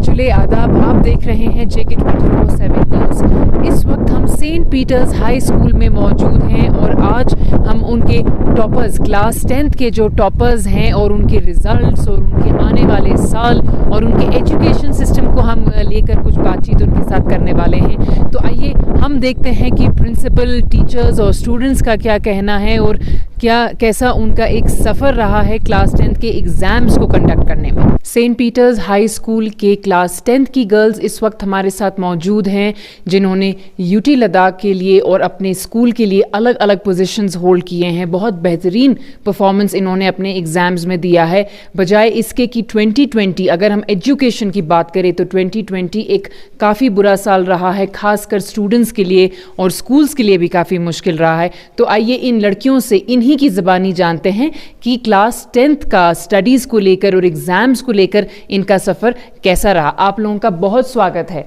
जुले आदाब, आप देख रहे हैं JK 24/7 न्यूज़। इस वक्त हम सेंट पीटर्स हाई स्कूल में मौजूद हैं और आज हम उनके टॉपर्स, क्लास 10th के जो टॉपर्स हैं और उनके रिजल्ट्स और उनके आने वाले साल और उनके एजुकेशन सिस्टम को हम लेकर कुछ बातचीत उनके साथ करने वाले हैं। तो आइए हम देखते हैं कि प्रिंसिपल, टीचर्स और स्टूडेंट्स का क्या कहना है और कैसा उनका एक सफ़र रहा है क्लास 10th के एग्ज़ाम्स को कंडक्ट करने में। सेंट पीटर्स हाई स्कूल के क्लास 10th की गर्ल्स इस वक्त हमारे साथ मौजूद हैं, जिन्होंने यूटी लद्दाख के लिए और अपने स्कूल के लिए अलग अलग पोजीशंस होल्ड किए हैं। बहुत बेहतरीन परफॉर्मेंस इन्होंने अपने एग्ज़ाम्स में दिया है। बजाय इसके कि 2020, अगर हम एजुकेशन की बात करें तो 2020 एक काफ़ी बुरा साल रहा है, ख़ासकर स्टूडेंट्स के लिए और स्कूल्स के लिए भी काफ़ी मुश्किल रहा है। तो आइए इन लड़कियों से इन्हीं की ज़बानी जानते हैं कि क्लास 10th का स्टडीज़ को लेकर और एग्ज़ाम्स को लेकर इनका सफ़र कैसा रहा। आप लोगों का बहुत स्वागत है।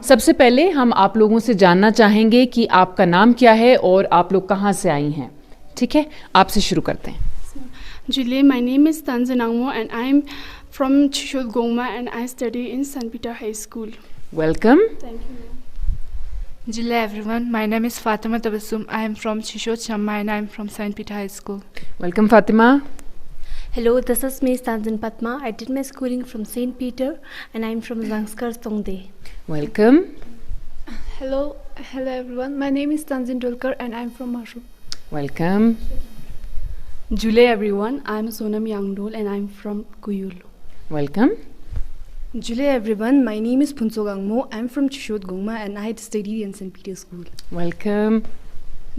सबसे पहले हम आप लोगों से जानना चाहेंगे कि आपका नाम क्या है और आप लोग कहाँ से आई हैं। ठीक है, आपसे शुरू करते हैं। Julie, my name is Tanzin Angmo and I'm from Chishod Gongma and I study in St. Peter High School. Welcome. Thank you. Hello everyone, my name is Fatima Tabassum. I am from Shishod Shamma and I am from St. Peter High School. Welcome Fatima. Hello, this is me Tanzin Patma. I did my schooling from St. Peter and I am from Zangskar Tongde. Welcome. Hello everyone. My name is Tanzin Dolkar and I am from Mashu. Welcome. Julie everyone, I am Sonam Yangdol and I am from Kuyul. Welcome. Julie everyone, my name is Phunso Gangmo. I am from Chishod Gongma and I had studied in St. Peter's School. Welcome.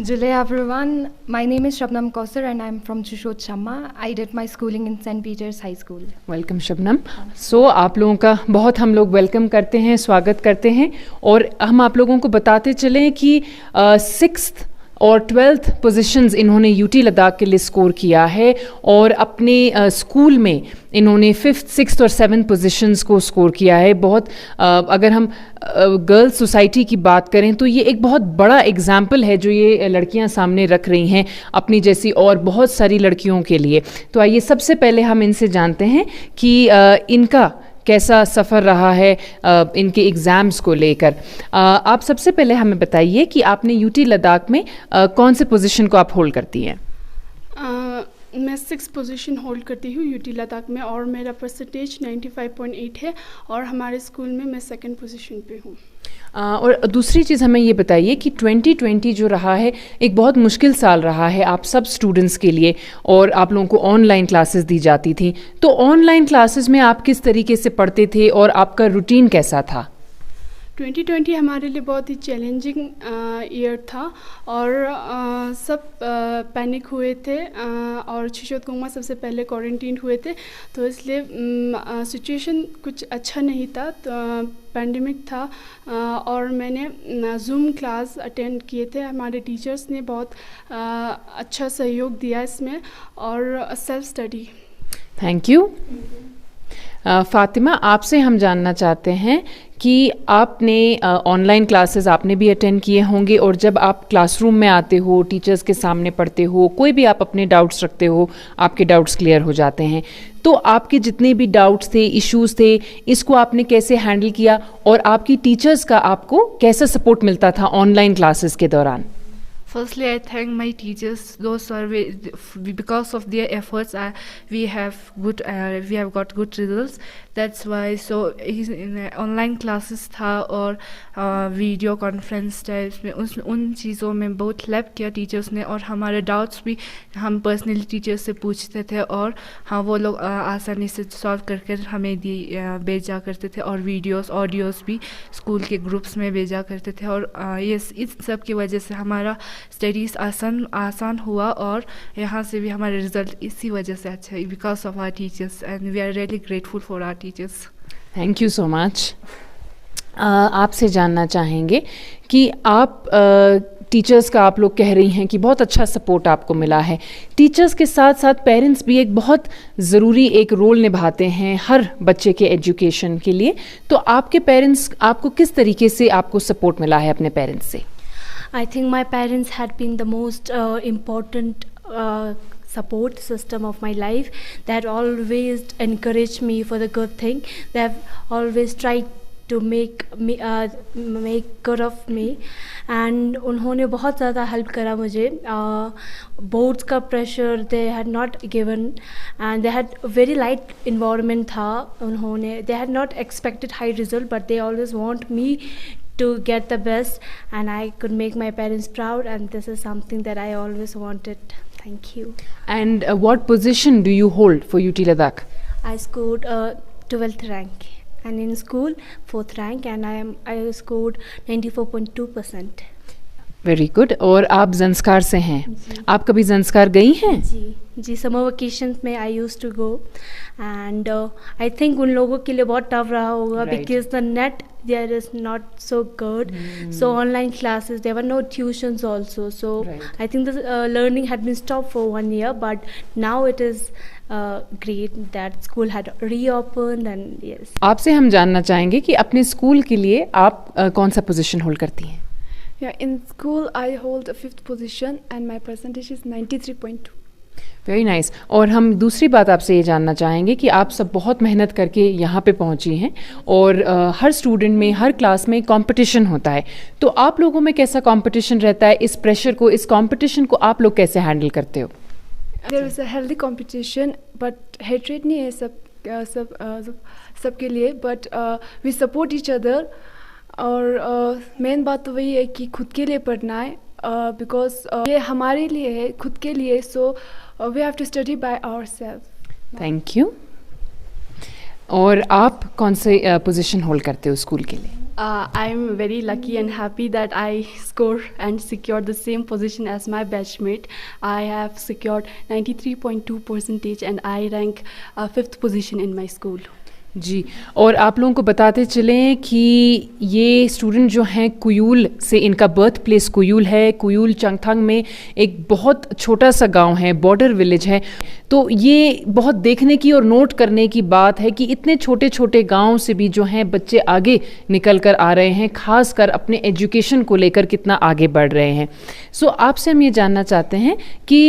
Julie everyone, my name is Shabnam Kausar and I am from Chishod Shamma. I did my schooling in St. Peter's High School. Welcome Shabnam. So आप लोगों का बहुत हम लोग welcome करते हैं, स्वागत करते हैं और हम आप लोगों को बताते चलें कि 6th और 12th पोजीशंस इन्होंने यूटी लद्दाख के लिए स्कोर किया है और अपने स्कूल में इन्होंने 5th, 6th और 7th पोजीशंस को स्कोर किया है। बहुत अगर हम गर्ल्स सोसाइटी की बात करें तो ये एक बहुत बड़ा एग्जाम्पल है जो ये लड़कियां सामने रख रही हैं अपनी जैसी और बहुत सारी लड़कियों के लिए। तो आइए सबसे पहले हम इनसे जानते हैं कि इनका कैसा सफ़र रहा है इनके एग्ज़ाम्स को लेकर। आप सबसे पहले हमें बताइए कि आपने यूटी लद्दाख में कौन से पोजीशन को आप होल्ड करती हैं? मैं 6th पोजीशन होल्ड करती हूँ यूटी लद्दाख में और मेरा परसेंटेज 95.8 है और हमारे स्कूल में मैं 2nd पोजीशन पे हूँ। और दूसरी चीज़ हमें ये बताइए कि 2020 जो रहा है एक बहुत मुश्किल साल रहा है आप सब स्टूडेंट्स के लिए और आप लोगों को ऑनलाइन क्लासेस दी जाती थी। तो ऑनलाइन क्लासेस में आप किस तरीके से पढ़ते थे और आपका रूटीन कैसा था? 2020 हमारे लिए बहुत ही चैलेंजिंग ईयर था और सब पैनिक हुए थे और शिशोद गोंगमा सबसे पहले क्वारंटीन हुए थे, तो इसलिए सिचुएशन कुछ अच्छा नहीं था। तो पैंडेमिक था और मैंने जूम क्लास अटेंड किए थे। हमारे टीचर्स ने बहुत अच्छा सहयोग दिया इसमें और self study. Thank you. Fatima, आपसे हम जानना चाहते हैं कि आपने ऑनलाइन क्लासेस आपने भी अटेंड किए होंगे और जब आप क्लासरूम में आते हो, टीचर्स के सामने पढ़ते हो, कोई भी आप अपने डाउट्स रखते हो, आपके डाउट्स क्लियर हो जाते हैं। तो आपके जितने भी डाउट्स थे, इश्यूज़ थे, इसको आपने कैसे हैंडल किया और आपकी टीचर्स का आपको कैसा सपोर्ट मिलता था ऑनलाइन क्लासेस के दौरान? Firstly, I thank my teachers. Those are because of their efforts, we have got good results. That's why. So in online classes था और वीडियो कॉन्फ्रेंस टाइप्स में उन चीज़ों में बहुत हेल्प किया टीचर्स ने और हमारे डाउट्स भी हम पर्सनली टीचर्स से पूछते थे और हाँ वो लोग आसानी से सॉल्व करके हमें भेजा करते थे और वीडियोस ऑडियोस भी स्कूल के ग्रुप्स में भेजा करते थे और इस सब की वजह से हमारा स्टडीज़ आसान हुआ और यहाँ से भी हमारे रिजल्ट इसी वजह से अच्छा है, because of our teachers and we are really grateful for our teachers. Thank you so much. आपसे जानना चाहेंगे कि आप टीचर्स का आप लोग कह रही हैं कि बहुत अच्छा सपोर्ट आपको मिला है। टीचर्स के साथ साथ पेरेंट्स भी एक बहुत ज़रूरी एक रोल निभाते हैं हर बच्चे के एजुकेशन के लिए। तो आपके पेरेंट्स आपको किस तरीके से आपको सपोर्ट मिला है अपने पेरेंट्स से? I think my parents had been the most important support system of my life. They had always encouraged me for the good thing. They have always tried to make good of me, and उन्होंने बहुत ज़्यादा help करा मुझे. Boards का pressure they had not given, and they had very light environment था. उन्होंने they had not expected high result, but they always want me to get the best, and I could make my parents proud, and this is something that I always wanted. Thank you. And what position do you hold for UT Ladakh? I scored 12th rank, and in school 4th rank, and I scored 94.2%. Very good. और आप ज़ंस्कार से हैं. आप कभी ज़ंस्कार गई हैं? जी summer vacation में I used to go, and I think उन लोगों के लिए बहुत टफ रहा होगा, because the net there is not so good, so online classes, there were no tuitions also, so I think the learning had been stop for 1 year, but now it is great that school had reopened, and yes. आपसे हम जानना चाहेंगे कि अपने school के लिए आप कौन सा पोजीशन होल्ड करती हैं? Yeah, in school I hold a 5th position and my percentage is 93.2. Very nice. और हम दूसरी बात आपसे ये जानना चाहेंगे कि आप सब बहुत मेहनत करके यहाँ पे पहुँची हैं, और हर स्टूडेंट में, हर क्लास में कंपटीशन होता है, तो आप लोगों में कैसा कंपटीशन रहता है? इस प्रेशर को, इस कंपटीशन को आप लोग कैसे हैंडल करते हो? There is a healthy competition, but hatred नहीं है सबके लिए, but we support each other. और मेन बात तो वही है कि खुद के लिए पढ़ना है, बिकॉज ये हमारे लिए है, खुद के लिए, so we have to study by ourselves. Thank you. और आप कौन से पोजीशन होल्ड करते हो स्कूल के लिए? I'm very lucky and happy that I score and secured the same position as my batchmate. I have secured 93.2% and I rank 5th position in my school. जी. और आप लोगों को बताते चलें कि ये स्टूडेंट जो हैं कुयूल से, इनका बर्थ प्लेस कुयूल है. कुयूल चंगथांग में एक बहुत छोटा सा गांव है, बॉर्डर विलेज है. तो ये बहुत देखने की और नोट करने की बात है कि इतने छोटे छोटे गांव से भी जो हैं बच्चे आगे निकल कर आ रहे हैं, खासकर अपने एजुकेशन को लेकर कितना आगे बढ़ रहे हैं. सो आपसे हम ये जानना चाहते हैं कि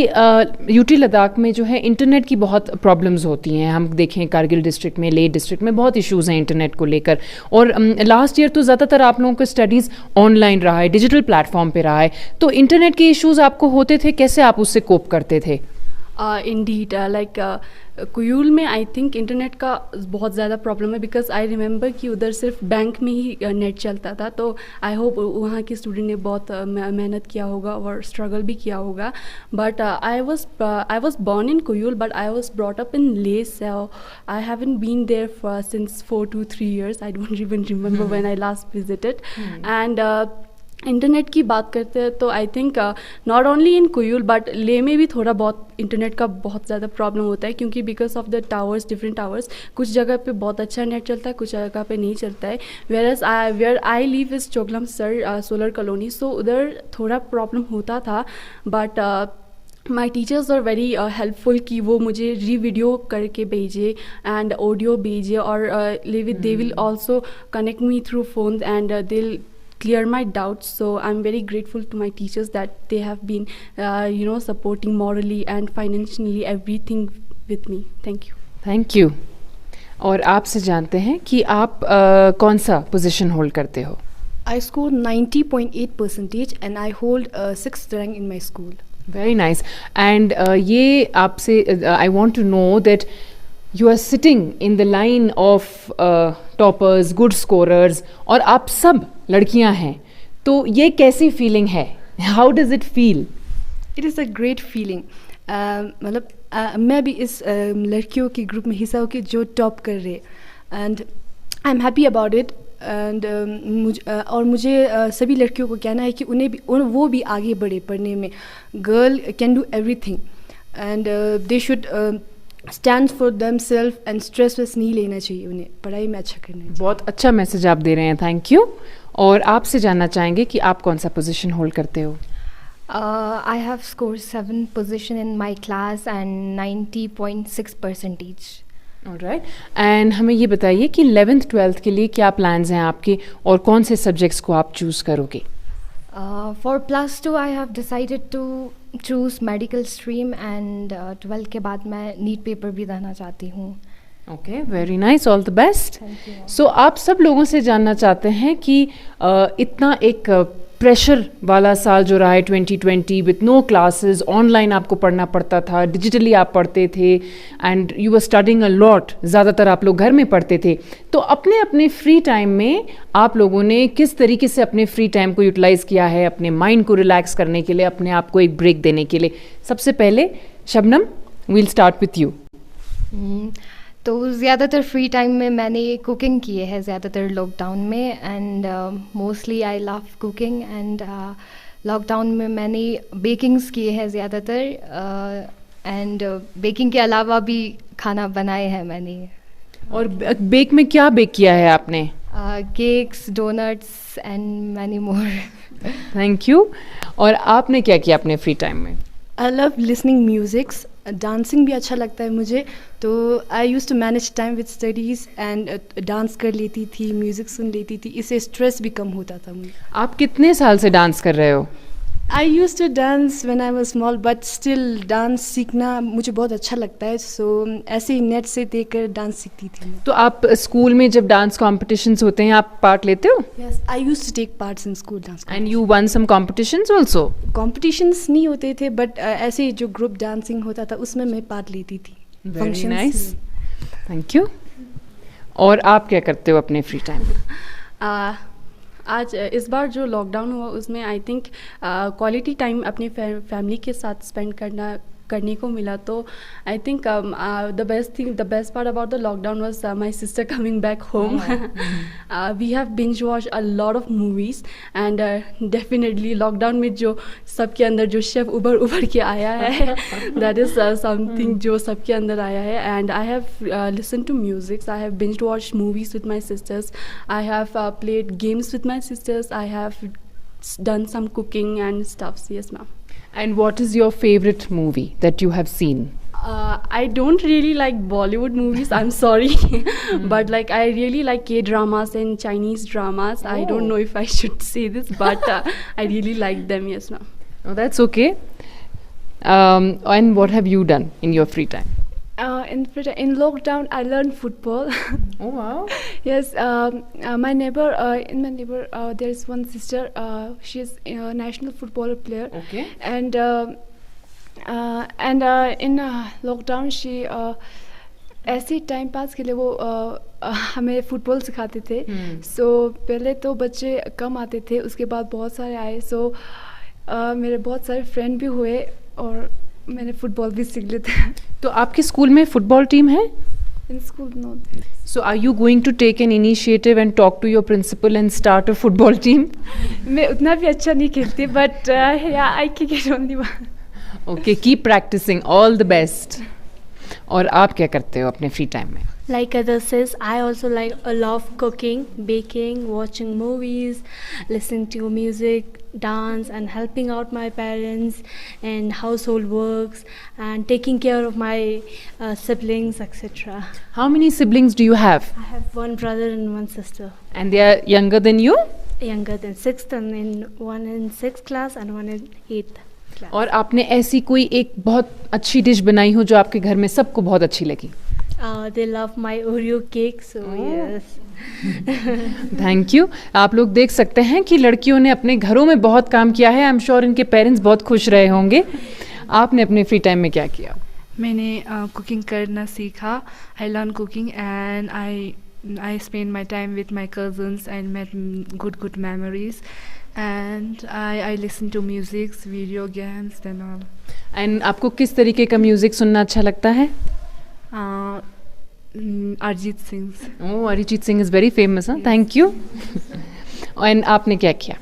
यूटी लद्दाख में जो है इंटरनेट की बहुत प्रॉब्लम्स होती हैं. हम देखें कारगिल डिस्ट्रिक्ट में, लेह डिस्ट्रिक्ट में बहुत इश्यूज़ हैं इंटरनेट को लेकर, और लास्ट ईयर तो ज़्यादातर आप लोगों का स्टडीज़ ऑनलाइन रहा है, डिजिटल प्लेटफॉर्म पे रहा है. तो इंटरनेट के इश्यूज़ आपको होते थे, कैसे आप उससे कोप करते थे? Indeed, like कुयूल में आई थिंक इंटरनेट का बहुत ज़्यादा प्रॉब्लम है, बिकॉज आई रिमेंबर कि उधर सिर्फ बैंक में ही नेट चलता था. तो आई होप वहाँ के स्टूडेंट ने बहुत मेहनत किया होगा और स्ट्रगल भी किया होगा. But I was born in Kuyul, but I was brought up in Leh, so I haven't been there since 4 to 3 years. I don't even remember when I last visited. And internet की बात करते हैं तो I think not only in Kuyul but Leh में भी थोड़ा बहुत internet का बहुत ज़्यादा प्रॉब्लम होता है, क्योंकि because of the towers, different towers, कुछ जगह पे बहुत अच्छा नेट चलता है, कुछ जगह पे नहीं चलता है. Where I live is Choglamsar solar colony, so उधर थोड़ा प्रॉब्लम होता था. But my teachers are very helpful कि वो मुझे वीडियो करके भेजे एंड ऑडियो भेजे, और they will also connect me through phone and they clear my doubts. So I'm very grateful to my teachers that they have been supporting morally and financially everything with me. Thank you. Thank you. और आपसे जानते हैं कि आप कौन सा position hold करते हो? I scored 90.8% and I hold 6th rank in my school. Very nice. And ये आपसे I want to know that you are sitting in the line of toppers, good scorers, और आप सब लड़कियां हैं, तो ये कैसी फीलिंग है? How does it feel? It is a great feeling. मतलब मैं भी इस लड़कियों के ग्रुप में हिस्सा होकर जो टॉप कर रहे, and I am happy about it. And मुझे सभी लड़कियों को कहना है कि वो भी आगे बढ़े पढ़ने में. Girl can do everything and they should stand for themselves and stress नहीं लेना चाहिए उन्हें, पढ़ाई में अच्छा करना चाहिए. बहुत अच्छा मैसेज आप दे रहे हैं, थैंक यू. और आपसे जानना चाहेंगे कि आप कौन सा पोजीशन होल्ड करते हो? I have scored 7th position in my class and 90.6%. Alright. And हमें ये बताइए कि 11th 12th के लिए क्या प्लान्स हैं आपके, और कौन से सब्जेक्ट्स को आप चूज़ करोगे? For plus 2 I have decided to choose medical stream and 12th के बाद मैं नीट पेपर भी देना चाहती हूँ. Okay, very nice, all the best. So आप सब लोगों से जानना चाहते हैं कि इतना एक प्रेशर वाला साल जो रहा है 2020 विथ नो क्लासेस, ऑनलाइन आपको पढ़ना पड़ता था, डिजिटली आप पढ़ते थे and you were studying a lot, ज़्यादातर आप लोग घर में पढ़ते थे. तो अपने अपने फ्री टाइम में आप लोगों ने किस तरीके से अपने फ्री टाइम को यूटिलाइज़ किया है अपने माइंड को रिलैक्स करने के लिए, अपने आप को एक ब्रेक देने के लिए? सबसे पहले Shabnam, we'll start with you. तो ज़्यादातर फ्री टाइम में मैंने कुकिंग किए है ज़्यादातर लॉकडाउन में and mostly I love cooking and lockdown में मैंने बेकिंग्स किए हैं ज़्यादातर एंड बेकिंग के अलावा भी खाना बनाए हैं मैंने. और बेक में क्या बेक किया है आपने? Cakes, donuts and many more. Thank you. और आपने क्या किया अपने फ्री टाइम में? I love listening musics, dancing भी अच्छा लगता है मुझे, तो I use to manage time with studies and dance कर लेती थी, म्यूज़िक सुन लेती थी, इससे स्ट्रेस भी कम होता था मुझे. आप कितने साल से डांस कर रहे हो? I use to dance when I was small but still dance सीखना मुझे बहुत अच्छा लगता है, सो ऐसे ही नेट से देखकर डांस सीखती थी. तो आप स्कूल में जब डांस कॉम्पिटिशन्स होते हैं आप पार्ट लेते हो? Yes, I use to take parts in school dance. And you won some competitions also? Competitions नहीं होते थे बट ऐसे जो ग्रुप डांसिंग होता था उसमें मैं पार्ट लेती थी. Very nice, thank you. और आप क्या करते हो अपने फ्री टाइम में? आज इस बार जो लॉकडाउन हुआ उसमें आई थिंक क्वालिटी टाइम अपनी फैमिली के साथ स्पेंड करने को मिला. तो I think the best part about the lockdown was my sister coming back home. We have binge watch a lot of movies and definitely lockdown में जो सबके अंदर जो शेफ उभर के आया है दैट इज़ समथिंग जो सबके अंदर आया है. And I have listen to musics, I have binge watch movies with my sisters, I have played games with my sisters, I have done some cooking and stuff. Yes, ma'am. And what is your favorite movie that you have seen? I don't really like Bollywood movies, I'm sorry. But like I really like K-dramas and Chinese dramas. I don't know if I should say this, but I really like them. Yes, ma'am. Oh, that's okay. And what have you done in your free time? In lockdown, I learned football. Oh wow! Yes, my neighbor. In my neighbor, there is one sister. She is a national footballer player. Okay. And in lockdown, she ऐसे time pass के लिए वो हमें football सिखाते थे. सो पहले तो बच्चे कम आते थे, उसके बाद बहुत सारे आए. सो मेरे बहुत सारे फ्रेंड भी हुए और मैंने फुटबॉल भी सीख लेते हैं. तो आपके स्कूल में फुटबॉल टीम है? In school no. So are you going to take an initiative and talk to your principal and start a football team? मैं उतना भी अच्छा नहीं खेलती but I can get only one. Okay, keep practicing. All the best. और आप क्या करते हो अपने फ्री टाइम में? Like others says, I also love cooking, baking, watching movies, listening to music, dance, and helping out my parents and household works and taking care of my siblings, etc. How many siblings do you have? I have one brother and one sister. And they are younger than you? Younger than 6th, and one in 6th class and one in 8th class. और आपने ऐसी कोई एक बहुत अच्छी dish बनाई हो जो आपके घर में सबको बहुत अच्छी लगी? They love my Oreo cake, so yes. Thank you. आप लोग देख सकते हैं कि लड़कियों ने अपने घरों में बहुत काम किया है. आई एम श्योर इनके पेरेंट्स बहुत खुश रहे होंगे. आपने अपने फ्री टाइम में क्या किया? मैंने कुकिंग करना सीखा. I learn cooking and I spend my time with my cousins and met good memories. And I listen to music, video games and all. And आपको किस तरीके का म्यूजिक सुनना अच्छा लगता है? Arijit Singh. Oh, Arijit Singh is very famous. Thank you. And आपने क्या किया?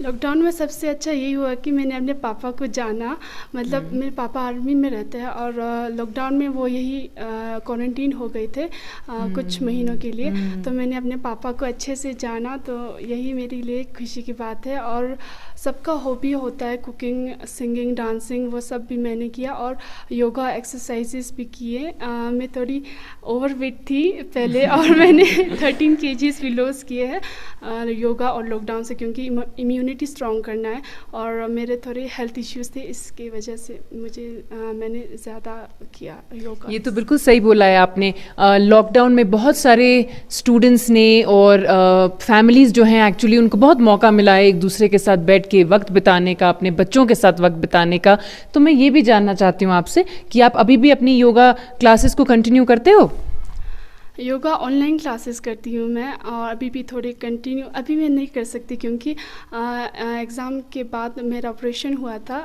लॉकडाउन में सबसे अच्छा यही हुआ कि मैंने अपने पापा को जाना. मतलब मेरे पापा आर्मी में रहते हैं और लॉकडाउन में वो यही क्वारंटीन हो गए थे कुछ महीनों के लिए. तो मैंने अपने पापा को अच्छे से जाना, तो यही मेरे लिए खुशी की बात है. और सबका हॉबी होता है कुकिंग, सिंगिंग, डांसिंग, वो सब भी मैंने किया. और योगा एक्सरसाइजेस भी किए. मैं थोड़ी ओवरवेट थी पहले और मैंने 13 kgs भी लॉस किए हैं योगा और लॉकडाउन से, क्योंकि इम्यूनिटी इम्यूनिटी स्ट्रॉन्ग करना है, और मेरे थोड़े हेल्थ इश्यूज़ थे, इसकी वजह से मैंने ज़्यादा किया योगा। ये तो बिल्कुल सही बोला है आपने। लॉकडाउन में बहुत सारे स्टूडेंट्स ने और फैमिलीज़ जो हैं एक्चुअली उनको बहुत मौका मिला है एक दूसरे के साथ बैठ के वक्त बिताने का, अपने बच्चों के साथ वक्त बिताने का। तो मैं ये भी जानना चाहती हूँ आपसे कि आप अभी भी अपनी योगा क्लासेस को कंटिन्यू करते हो? योगा ऑनलाइन क्लासेस करती हूँ मैं, और अभी भी थोड़ी कंटिन्यू अभी मैं नहीं कर सकती क्योंकि एग्ज़ाम के बाद मेरा ऑपरेशन हुआ था,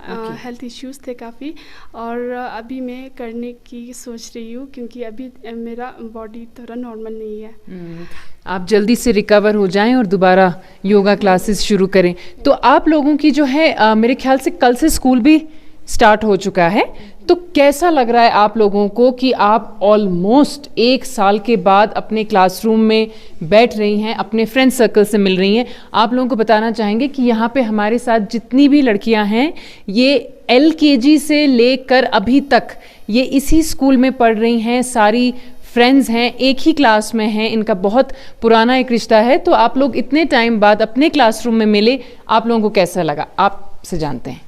हेल्थ इश्यूज़ थे काफ़ी, और अभी मैं करने की सोच रही हूँ क्योंकि अभी मेरा बॉडी थोड़ा नॉर्मल नहीं है। आप जल्दी से रिकवर हो जाएं और दोबारा योगा क्लासेस शुरू करें। तो आप लोगों की जो है मेरे ख्याल से कल से स्कूल भी स्टार्ट हो चुका है, तो कैसा लग रहा है आप लोगों को कि आप ऑलमोस्ट 1 साल के बाद अपने क्लासरूम में बैठ रही हैं, अपने फ्रेंड सर्कल से मिल रही हैं? आप लोगों को बताना चाहेंगे कि यहाँ पे हमारे साथ जितनी भी लड़कियाँ हैं ये LKG से लेकर अभी तक ये इसी स्कूल में पढ़ रही हैं, सारी फ्रेंड्स हैं, एक ही क्लास में हैं, इनका बहुत पुराना एक रिश्ता है। तो आप लोग इतने टाइम बाद अपने क्लासरूम में मिले, आप लोगों को कैसा लगा, आपसे जानते हैं।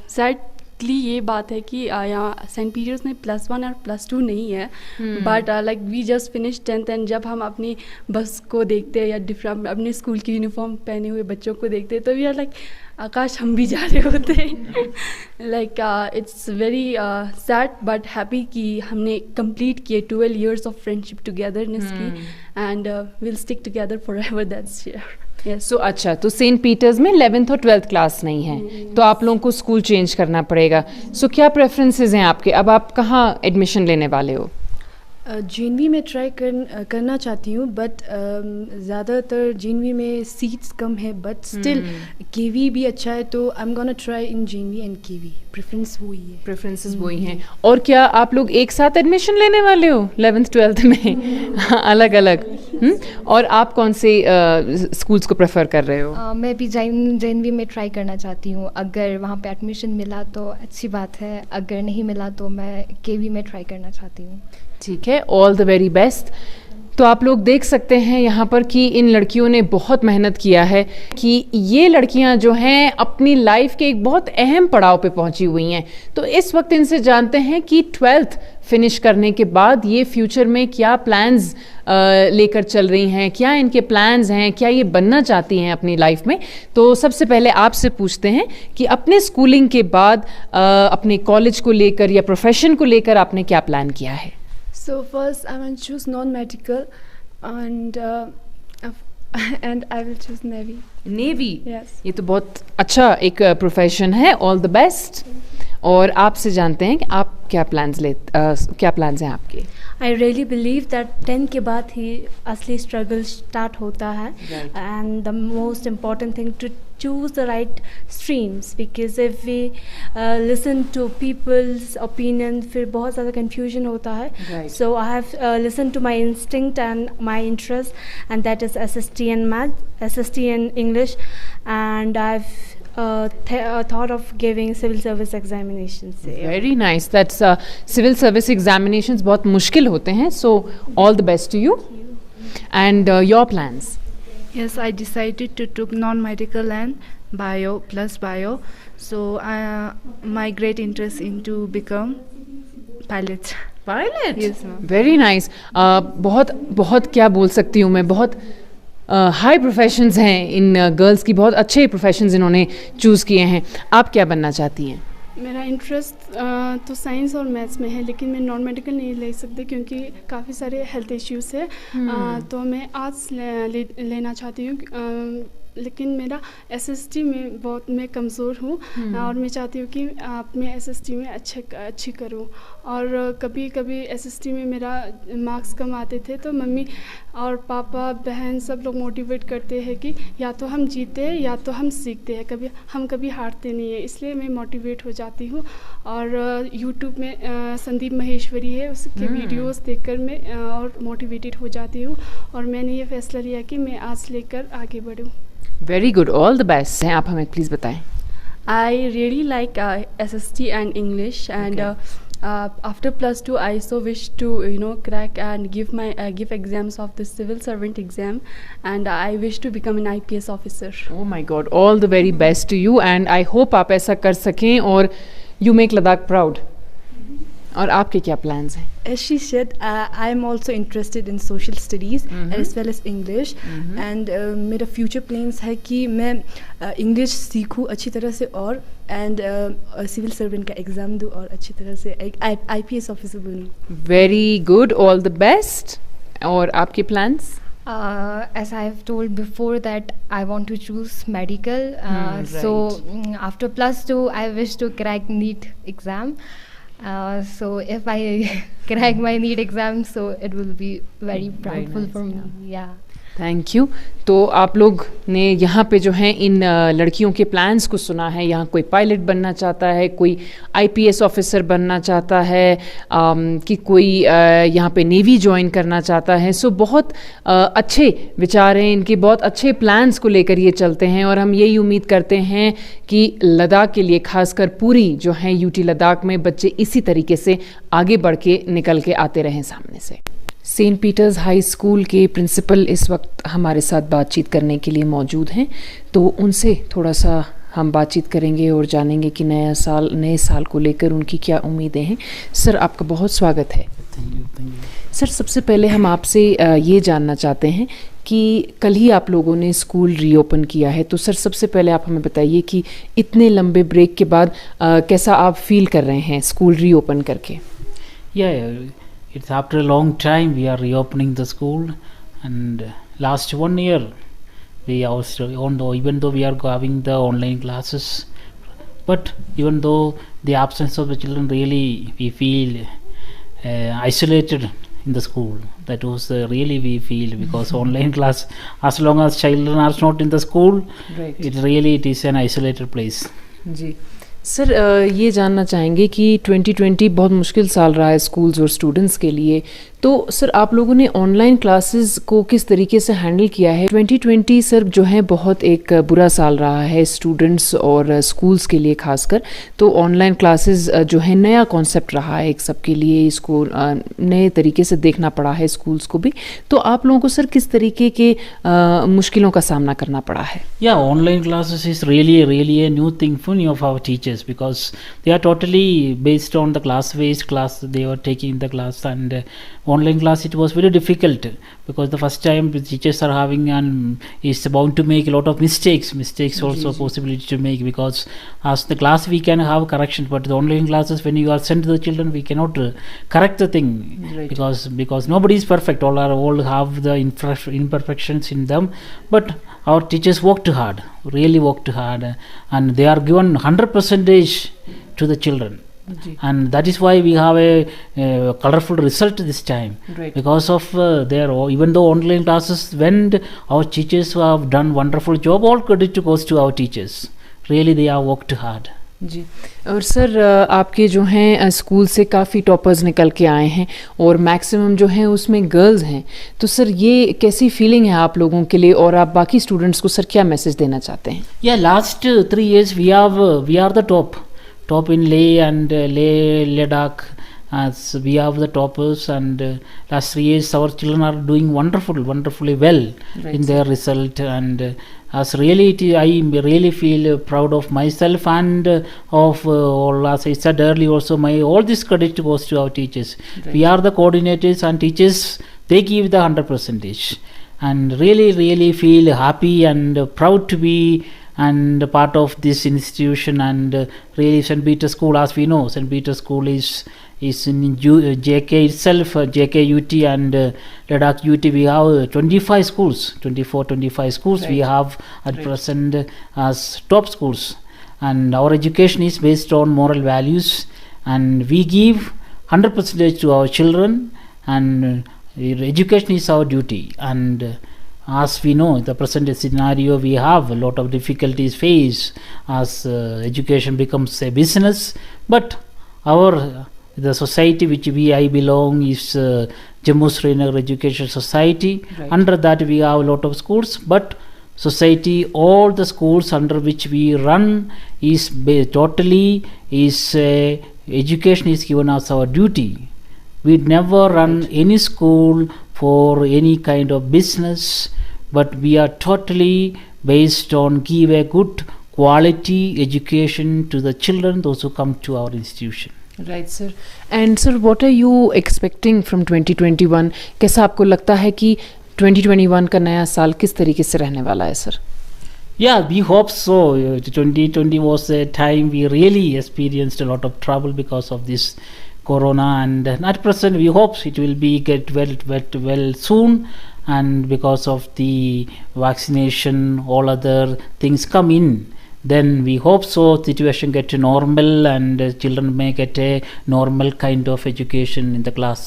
सैडली ये बात है कि यहाँ सेंट पीटर्स में +1 और +2 नहीं है, but like we just finish 10th, एंड जब हम अपनी बस को देखते हैं या डिफरेंट अपने स्कूल की यूनिफॉर्म पहने हुए बच्चों को देखते हैं तो वी आर लाइक आकाश हम भी जा रहे होते। Like it's very sad but happy कि हमने कंप्लीट किए 12 years ऑफ फ्रेंडशिप टुगेदरनेस की, and will stick together forever, that's share. So अच्छा, तो सेंट पीटर्स में 11th और 12th क्लास नहीं है, तो आप लोगों को स्कूल चेंज करना पड़ेगा। सो क्या प्रेफरेंसेस हैं आपके? अब आप कहाँ एडमिशन लेने वाले हो? JNV में ट्राई करना चाहती हूँ, बट ज़्यादातर JNV में सीट्स कम है, बट स्टिल KV भी अच्छा है, तो I am gonna try in JNV and KV। Preference वही है, प्रेफरेंसेस वही हैं। और क्या आप लोग एक साथ एडमिशन लेने वाले हो 11th 12th में? अलग अलग? और आप कौन से स्कूल्स को प्रेफर कर रहे हो? मैं भी JNV में ट्राई करना चाहती हूँ। अगर वहाँ पे एडमिशन मिला तो अच्छी बात है, अगर नहीं मिला तो मैं KV में ट्राई करना चाहती हूँ। ठीक है, ऑल द वेरी बेस्ट। तो आप लोग देख सकते हैं यहाँ पर कि इन लड़कियों ने बहुत मेहनत किया है, कि ये लड़कियाँ जो हैं अपनी लाइफ के एक बहुत अहम पड़ाव पे पहुँची हुई हैं। तो इस वक्त इनसे जानते हैं कि 12th फिनिश करने के बाद ये फ्यूचर में क्या प्लान्स लेकर चल रही हैं, क्या इनके प्लान्स हैं, क्या ये बनना चाहती हैं अपनी लाइफ में। तो सबसे पहले आपसे पूछते हैं कि अपने स्कूलिंग के बाद अपने कॉलेज को लेकर या प्रोफेशन को लेकर आपने क्या प्लान किया है? So first I will choose non-medical, and I will choose Navy. Navy? Yes. ये तो बहुत अच्छा एक प्रोफेशन है, ऑल द बेस्ट। और आपसे जानते हैं कि आप क्या प्लान्स हैं आपके? I really believe that 10 के बाद ही असली struggle start होता है, and the most important thing to choose the right streams, because if we listen to people's opinion फिर बहुत ज़्यादा confusion होता है। So I have listened to my instinct and my interest, and that is SST and math, SST and English, and I've thought of giving civil service examinations. Very nice. That's civil service examinations बहुत मुश्किल होते हैं, so all the best to you. And your plans? Yes, I decided to took non-medical and bio plus bio. So my great interest into become pilot. Pilot? Yes, ma'am. Very nice. बहुत क्या बोल सकती हूँ मैं, बहुत high professions हैं in girls की, बहुत अच्छे प्रोफेशंस इन्होंने चूज़ किए हैं। आप क्या बनना चाहती हैं? मेरा इंटरेस्ट तो साइंस और मैथ्स में है, लेकिन मैं नॉन मेडिकल नहीं ले सकती क्योंकि काफ़ी सारे हेल्थ इश्यूज़ है। तो मैं आर्ट्स लेना चाहती हूँ, लेकिन मेरा SST में बहुत मैं कमज़ोर हूँ, और मैं चाहती हूँ कि मैं SST में अच्छी करूँ। और कभी कभी SST में मेरा मार्क्स कम आते थे तो मम्मी और पापा बहन सब लोग मोटिवेट करते हैं कि या तो हम जीते हैं या तो हम सीखते हैं, कभी हारते नहीं है, इसलिए मैं मोटिवेट हो जाती हूँ। और यूट्यूब में संदीप महेश्वरी है, उसके वीडियोस देखकर मैं और मोटिवेटेड हो जाती हूँ, और मैंने ये फैसला लिया कि मैं आर्ट्स लेकर आगे बढ़ूँ। Very good, all the best. आप हमें प्लीज़ बताएं। I really like SST and English, and after plus 2 I so wish to crack and give exams of the civil servant exam, and I wish to become an IPS officer. Oh my God, all the very best to you and I hope आप ऐसा कर सकें और you make Ladakh proud. और आपके क्या plans हैं? As she said, I am also interested in social studies as well as English, and मेरा future plans है कि मैं English सीखूँ अच्छी तरह से और and civil servant का exam दूँ और अच्छी तरह से एक IPS officer बनूँ. Very good, all the best. और आपके plans? As I have told before that I want to choose medical. So after plus 2 I wish to crack NEET exam. So if I crack my NEET exam, so it will be very proudful for me. Yeah. Thank you. तो आप लोग ने यहाँ पे जो हैं इन लड़कियों के प्लान्स को सुना है. यहाँ कोई पायलट बनना चाहता है, कोई आईपीएस ऑफिसर बनना चाहता है, कि कोई यहाँ पे नेवी ज्वाइन करना चाहता है. सो बहुत अच्छे विचार हैं इनके, बहुत अच्छे प्लान्स को लेकर ये चलते हैं और हम यही उम्मीद करते हैं कि लद्दाख के लिए खासकर पूरी जो है यूटी लद्दाख में बच्चे इसी तरीके से आगे बढ़ के निकल के आते रहें सामने से. सेंट पीटर्स हाई स्कूल के प्रिंसिपल इस वक्त हमारे साथ बातचीत करने के लिए मौजूद हैं, तो उनसे थोड़ा सा हम बातचीत करेंगे और जानेंगे कि नए साल को लेकर उनकी क्या उम्मीदें हैं. सर, आपका बहुत स्वागत है. Thank you. सर, सबसे पहले हम आपसे ये जानना चाहते हैं कि कल ही आप लोगों ने स्कूल रीओपन किया है, तो सर सबसे पहले आप हमें बताइए कि इतने लंबे ब्रेक के बाद कैसा आप फील कर रहे हैं स्कूल रीओपन करके? It's after a long time we are reopening the school, and last 1 year we also, even though we are having the online classes, but even though the absence of the children, really we feel isolated in the school. That was really we feel, because online class, as long as children are not in the school, it is an isolated place. जी sir, ये जानना चाहेंगे कि 2020 बहुत मुश्किल साल रहा है स्कूल्स और स्टूडेंट्स के लिए, तो सर आप लोगों ने ऑनलाइन क्लासेस को किस तरीके से हैंडल किया है? 2020 सर जो है बहुत एक बुरा साल रहा है स्टूडेंट्स और स्कूल्स के लिए खासकर, तो ऑनलाइन क्लासेस जो है नया कॉन्सेप्ट रहा है एक सबके लिए, इसको नए तरीके से देखना पड़ा है स्कूल्स को भी, तो आप लोगों को सर किस तरीके के मुश्किलों का सामना करना पड़ा है? Online classes is really a new thing for many of our teachers, because they are totally based on the class-based class they were taking the class, and online class it was very difficult, because the first time the teachers are having and is bound to make a lot of mistakes also possibility to make, because as the class we can have correction, but the online classes when you are sent to the children we cannot correct the thing, because nobody is perfect, all have the imperfections in them, but our teachers really worked hard, and they are given 100% to the children. And that is why we have a colorful result this time, because of even though online classes went, our teachers have done wonderful job. All credit goes to our teachers. Really they have worked hard. जी. और sir आपके जो हैं school से काफ़ी toppers निकल के आए हैं और मैक्सिमम जो हैं उसमें गर्ल्स हैं, तो सर ये कैसी फीलिंग है आप लोगों के लिए और आप बाकी स्टूडेंट्स को सर क्या मैसेज देना चाहते हैं? Last 3 years we are the top in Leh and Leh Ladakh, as we have the toppers, and last 3 years our children are doing wonderfully well in their result, and as really I really feel proud of myself and of all. As I said earlier also, all this credit goes to our teachers. We are the coordinators, and teachers, they give the 100%, and really feel happy and proud to be and part of this institution. And really St. Peter's School, as we know, St. Peter's School is in JK itself, JK UT and Ladakh UT. We have 25 schools we have at present as top schools, and our education is based on moral values, and we give 100% to our children, and education is our duty. And as we know, the present scenario, we have a lot of difficulties faced as education becomes a business, but the society which I belong is Jammu Srinagar Education Society. Under that we have a lot of schools, but society, all the schools under which we run is totally education is given as our duty. We never run any school for any kind of business, but we are totally based on give a good quality education to the children, those who come to our institution. Right sir. And sir what are you expecting from 2021? कैसा आपको लगता है कि 2021 का नया साल किस तरीके से रहने वाला है sir? Yeah, we hope so. 2020 was a time we really experienced a lot of trouble because of this corona, and at present we hope it will be get well soon, and because of the vaccination, all other things come in, then we hope so situation get normal and children may get a normal kind of education in the class.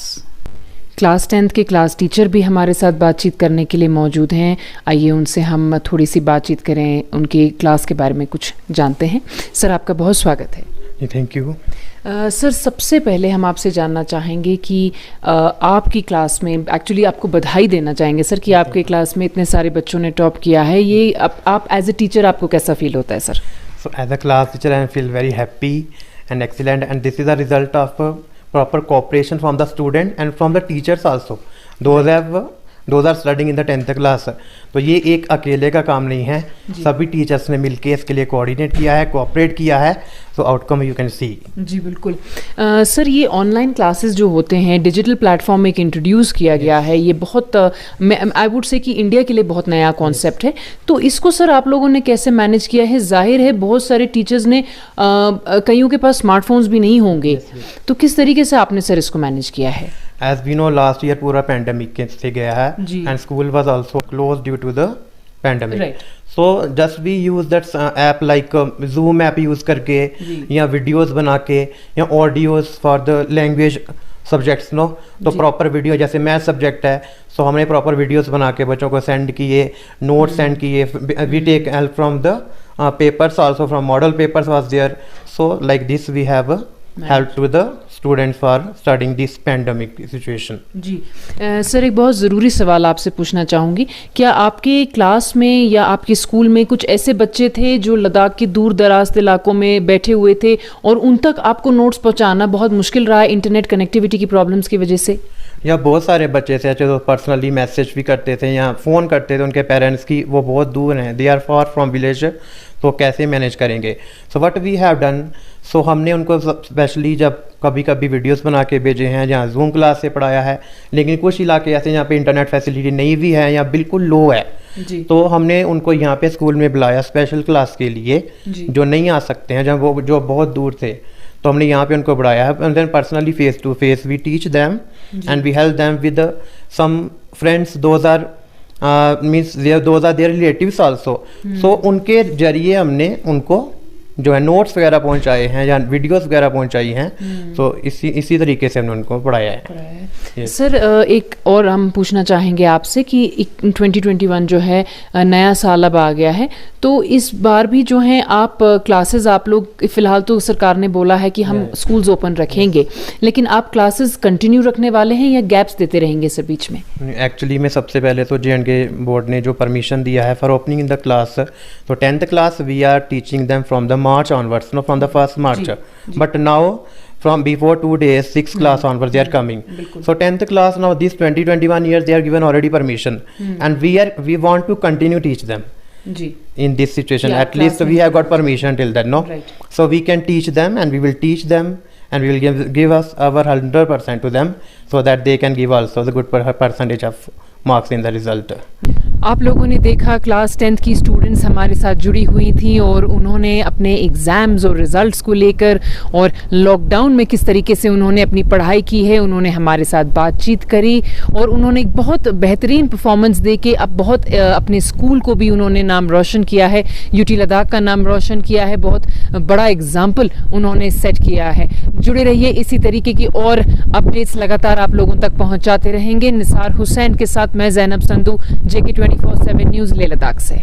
Class 10th के class teacher भी हमारे साथ बातचीत करने के लिए मौजूद हैं. आइए उनसे हम थोड़ी सी बातचीत करें, उनके क्लास के बारे में कुछ जानते हैं. सर आपका बहुत स्वागत है. Thank you. सर सबसे पहले हम आपसे जानना चाहेंगे कि आपकी क्लास में, एक्चुअली आपको बधाई देना चाहेंगे सर कि आपके क्लास में इतने सारे बच्चों ने टॉप किया है. ये आप एज ए टीचर आपको कैसा फील होता है sir? So as a class teacher I feel very happy and excellent, and this is the result of proper cooperation from the student and from the teachers also. Those are studying in the 10th class. तो ये एक अकेले का काम नहीं है, सभी teachers ने मिलके इसके लिए कोऑर्डिनेट किया है, कोऑपरेट किया है. सो आउटकम यू कैन सी. जी बिल्कुल. सर ये ऑनलाइन क्लासेस जो होते हैं, डिजिटल प्लेटफॉर्म एक इंट्रोड्यूस किया गया है, ये बहुत आई वुड से कि इंडिया के लिए बहुत नया कॉन्सेप्ट है. तो इसको सर आप लोगों ने कैसे मैनेज किया है? जाहिर है बहुत सारे टीचर्स ने कईयों के पास स्मार्टफोन्स भी नहीं होंगे, तो किस तरीके से आपने सर इसको मैनेज किया है? As we know, last year पूरा पैंडमिक से गया है, and school was also closed due to the pandemic. Right. So just we use that app like Zoom app use करके या videos बना के या audios for the language subjects no, तो proper video, जैसे मैथ सब्जेक्ट है तो हमने proper videos बना के बच्चों को सेंड किए, notes सेंड किए. We take help from the papers also, from model papers was there. So like this we have help to the students for studying this pandemic situation. जी sir एक बहुत ज़रूरी सवाल आपसे पूछना चाहूँगी. क्या आपके क्लास में या आपके स्कूल में कुछ ऐसे बच्चे थे जो लद्दाख के दूर दराज इलाकों में बैठे हुए थे और उन तक आपको नोट्स पहुँचाना बहुत मुश्किल रहा है इंटरनेट कनेक्टिविटी की प्रॉब्लम्स की वजह से? या बहुत सारे बच्चे थे जो पर्सनली मैसेज भी करते थे या फ़ोन करते थे उनके पेरेंट्स की, वो बहुत दूर हैं, they are far from village, तो कैसे मैनेज करेंगे? So what we have done, so हमने उनको स्पेशली जब कभी कभी वीडियोस बना के भेजे हैं, जहाँ जूम क्लास से पढ़ाया है, लेकिन कुछ इलाके ऐसे यहाँ पे इंटरनेट फैसिलिटी नहीं भी है या बिल्कुल लो है, तो हमने उनको यहाँ पे स्कूल में बुलाया स्पेशल क्लास के लिए, जो नहीं आ सकते हैं, जब वो जो बहुत दूर थे, तो हमने यहाँ पे उनको बढ़ाया है. And then personally face to face we teach them and we help them with some friends, those are means those are their relatives also. So उनके जरिए हमने उनको जो है नोट्स वगैरह पहुंचाए हैं या वीडियोस वगैरह पहुंचाई हैं. तो इसी तरीके से हमने उनको पढ़ाया है. सर एक और हम पूछना चाहेंगे आपसे कि 2021 जो है नया साल अब आ गया है, तो इस बार भी जो है आप क्लासेस आप लोग फ़िलहाल तो सरकार ने बोला है कि हम स्कूल्स ओपन रखेंगे, लेकिन आप क्लासेस कंटिन्यू रखने वाले हैं या गैप्स देते रहेंगे सर बीच में? एक्चुअली में सबसे पहले तो J&K बोर्ड ने जो परमिशन दिया है for opening in the class, तो 10th class we are teaching them from the March onwards, no, from the 1st March. But now from before 2 days, 6th class onwards, they are coming. So 10th class now, this 2021 years, they are given already permission, and we want to continue teach them. In this situation, at least we have got permission till then, no? So we can teach them, and we will teach them, and we will give us our 100% to them, so that they can give also the good percentage of marks in the result. आप लोगों ने देखा class 10th की students हमारे साथ जुड़ी हुई थी और उन्होंने अपने एग्ज़ाम्स और रिज़ल्ट्स को लेकर और लॉकडाउन में किस तरीके से उन्होंने अपनी पढ़ाई की है, उन्होंने हमारे साथ बातचीत करी और उन्होंने एक बहुत बेहतरीन परफॉर्मेंस दे के अब बहुत अपने स्कूल को भी उन्होंने नाम रोशन किया है, यूटी लद्दाख का नाम रोशन किया है, बहुत बड़ा एग्जाम्पल उन्होंने सेट किया है. जुड़े रहिए, इसी तरीके की और अपडेट्स लगातार आप लोगों तक पहुँचाते रहेंगे. निसार हुसैन के साथ मैं ज़ैनब संधू, JK 24/7 न्यूज़ लेह लद्दाख से.